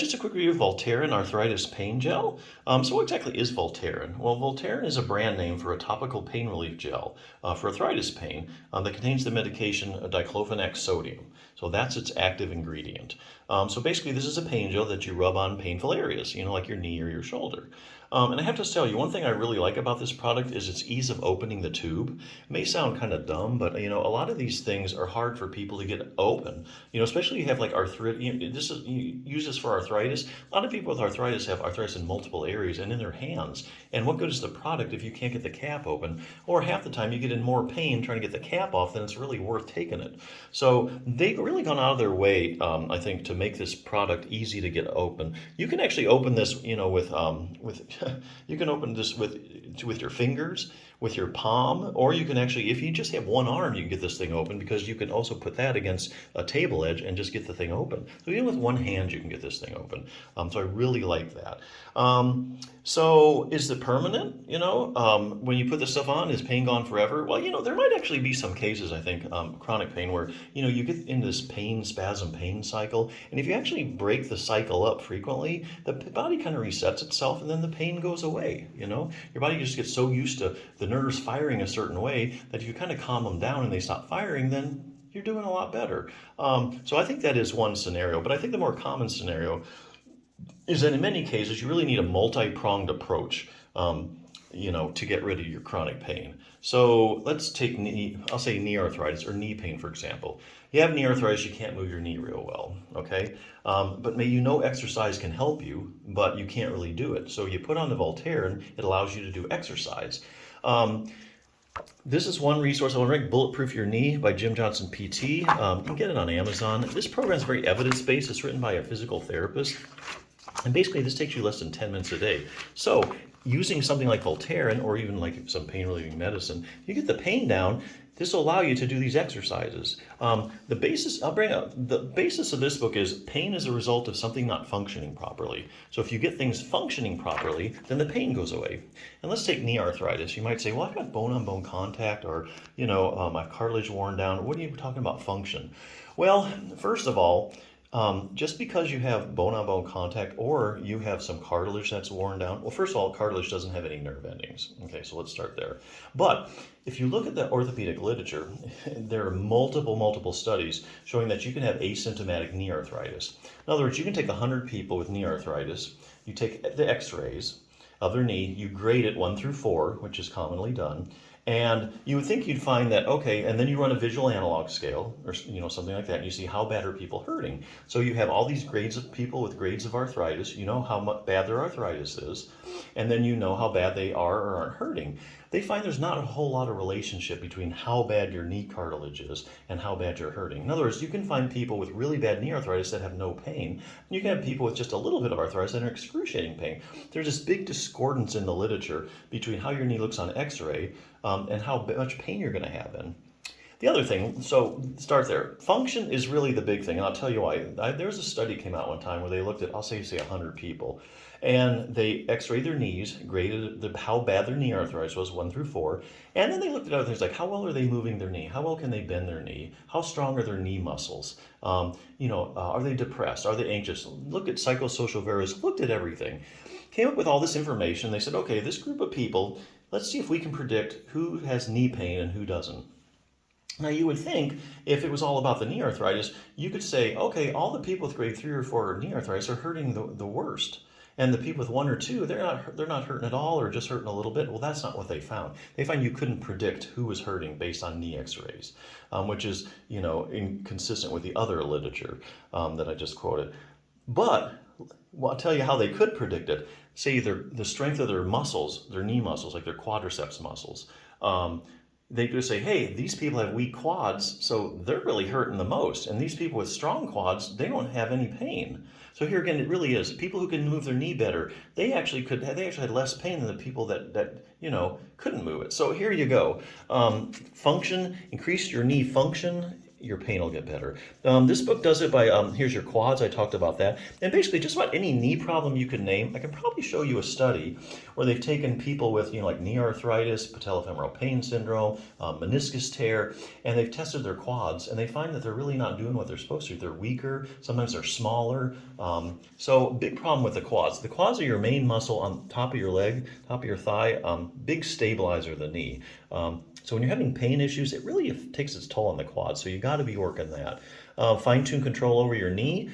just a quick review of Voltaren Arthritis Pain Gel. So what exactly is Voltaren? Well, Voltaren is a brand name for a topical pain relief gel for arthritis pain that contains the medication diclofenac sodium. So that's its active ingredient. So basically this is a pain gel that you rub on painful areas, like your knee or your shoulder. And I have to tell you, one thing I really like about this product is its ease of opening the tube. It may sound kind of dumb, but a lot of these things are hard for people to get open. Especially you have like arthritis. You use this for arthritis. A lot of people with arthritis have arthritis in multiple areas and in their hands. And what good is the product if you can't get the cap open? Or half the time you get in more pain trying to get the cap off than it's really worth taking it. So they've really gone out of their way, I think, to make this product easy to get open. You can actually open this, with you can open this with your fingers, with your palm, or you can actually, if you just have one arm, you can get this thing open because you can also put that against a table edge and just get the thing open. So even with one hand, you can get this thing open. So I really like that. So is it permanent? When you put this stuff on, is pain gone forever? Well, there might actually be some cases, I think, chronic pain where, you get into this spasm pain cycle. And if you actually break the cycle up frequently, the body kind of resets itself and then the pain goes away. Your body just gets so used to the nerves firing a certain way that if you kind of calm them down and they stop firing, then you're doing a lot better. So I think that is one scenario. But I think the more common scenario is that in many cases, you really need a multi-pronged approach, to get rid of your chronic pain. So let's take I'll say knee arthritis or knee pain, for example. You have knee arthritis, you can't move your knee real well, okay? But exercise can help you, but you can't really do it. So you put on the Voltaren, it allows you to do exercise. This is one resource I want to rank, Bulletproof Your Knee by Jim Johnson PT. You can get it on Amazon. This program is very evidence-based. It's written by a physical therapist. And basically, this takes you less than 10 minutes a day. So using something like Voltaren or even like some pain-relieving medicine, you get the pain down. This will allow you to do these exercises. The basis of this book is pain is a result of something not functioning properly. So if you get things functioning properly, then the pain goes away. And let's take knee arthritis. You might say, well, I've got bone-on-bone contact or, my cartilage worn down. What are you talking about function? Well, first of all, just because you have bone-on-bone contact or you have some cartilage that's worn down, well, first of all, cartilage doesn't have any nerve endings. Okay, so let's start there. But if you look at the orthopedic literature, there are multiple studies showing that you can have asymptomatic knee arthritis. In other words, you can take 100 people with knee arthritis, you take the x-rays of their knee, you grade it 1 through 4, which is commonly done, and you would think you'd find that, okay, and then you run a visual analog scale or something like that, and you see how bad are people hurting. So you have all these grades of people with grades of arthritis, you know how bad their arthritis is, and then you know how bad they are or aren't hurting. They find there's not a whole lot of relationship between how bad your knee cartilage is and how bad you're hurting. In other words, you can find people with really bad knee arthritis that have no pain, and you can have people with just a little bit of arthritis that are excruciating pain. There's this big discordance in the literature between how your knee looks on x-ray and how much pain you're going to have then. The other thing, so start there. Function is really the big thing, and I'll tell you why. There was a study came out one time where they looked at, I'll say 100 people, and they x-rayed their knees, graded how bad their knee arthritis was, 1 through 4, and then they looked at other things like how well are they moving their knee, how well can they bend their knee, how strong are their knee muscles, are they depressed, are they anxious, looked at psychosocial variables, looked at everything, came up with all this information. They said, okay, this group of people, let's see if we can predict who has knee pain and who doesn't. Now, you would think if it was all about the knee arthritis, you could say, okay, all the people with grade 3 or 4 knee arthritis are hurting the worst. And the people with 1 or 2, they're not hurting at all or just hurting a little bit. Well, that's not what they found. They found you couldn't predict who was hurting based on knee x-rays, which is, inconsistent with the other literature that I just quoted. But I'll tell you how they could predict it. Say the strength of their muscles, their knee muscles, like their quadriceps muscles. They could say, hey, these people have weak quads, so they're really hurting the most. And these people with strong quads, they don't have any pain. So here again, it really is. People who can move their knee better, they actually had less pain than the people that couldn't move it. So here you go. Function, increase your knee function your pain will get better. This book does it by, here's your quads, I talked about that. And basically just about any knee problem you can name. I can probably show you a study where they've taken people with, like knee arthritis, patellofemoral pain syndrome, meniscus tear, and they've tested their quads, and they find that they're really not doing what they're supposed to. They're weaker, sometimes they're smaller. So big problem with the quads. The quads are your main muscle on top of your leg, top of your thigh, big stabilizer of the knee. So when you're having pain issues, it really takes its toll on the quads. So you got to be working that. Fine-tune control over your knee.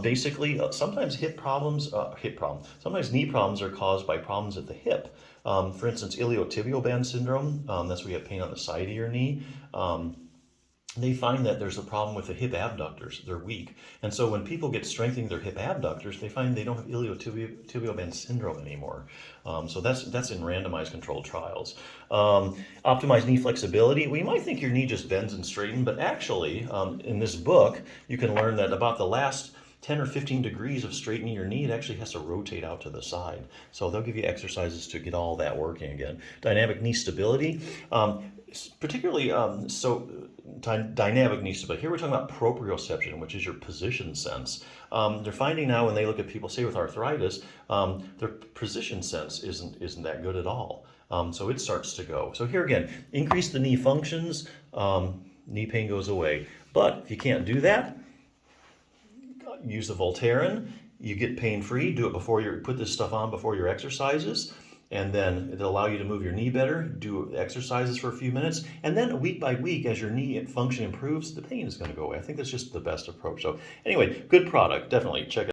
Basically, sometimes sometimes knee problems are caused by problems at the hip. For instance, iliotibial band syndrome, that's where you have pain on the side of your knee. They find that there's a problem with the hip abductors. They're weak. And so when people get strengthening their hip abductors, they find they don't have iliotibial band syndrome anymore. So that's in randomized controlled trials. Optimize knee flexibility. We might think your knee just bends and straightens, but actually, in this book, you can learn that about the last 10 or 15 degrees of straightening your knee, it actually has to rotate out to the side. So they'll give you exercises to get all that working again. Dynamic knee stability, particularly dynamic knee stability. Here we're talking about proprioception, which is your position sense. They're finding now when they look at people, say with arthritis, their position sense isn't that good at all. So it starts to go. So here again, increase the knee functions, knee pain goes away. But if you can't do that, use the Voltaren. You get pain-free. Do it before put this stuff on before your exercises, and then it'll allow you to move your knee better. Do exercises for a few minutes, and then week by week, as your knee function improves, the pain is going to go away. I think that's just the best approach. So anyway, good product. Definitely check it out.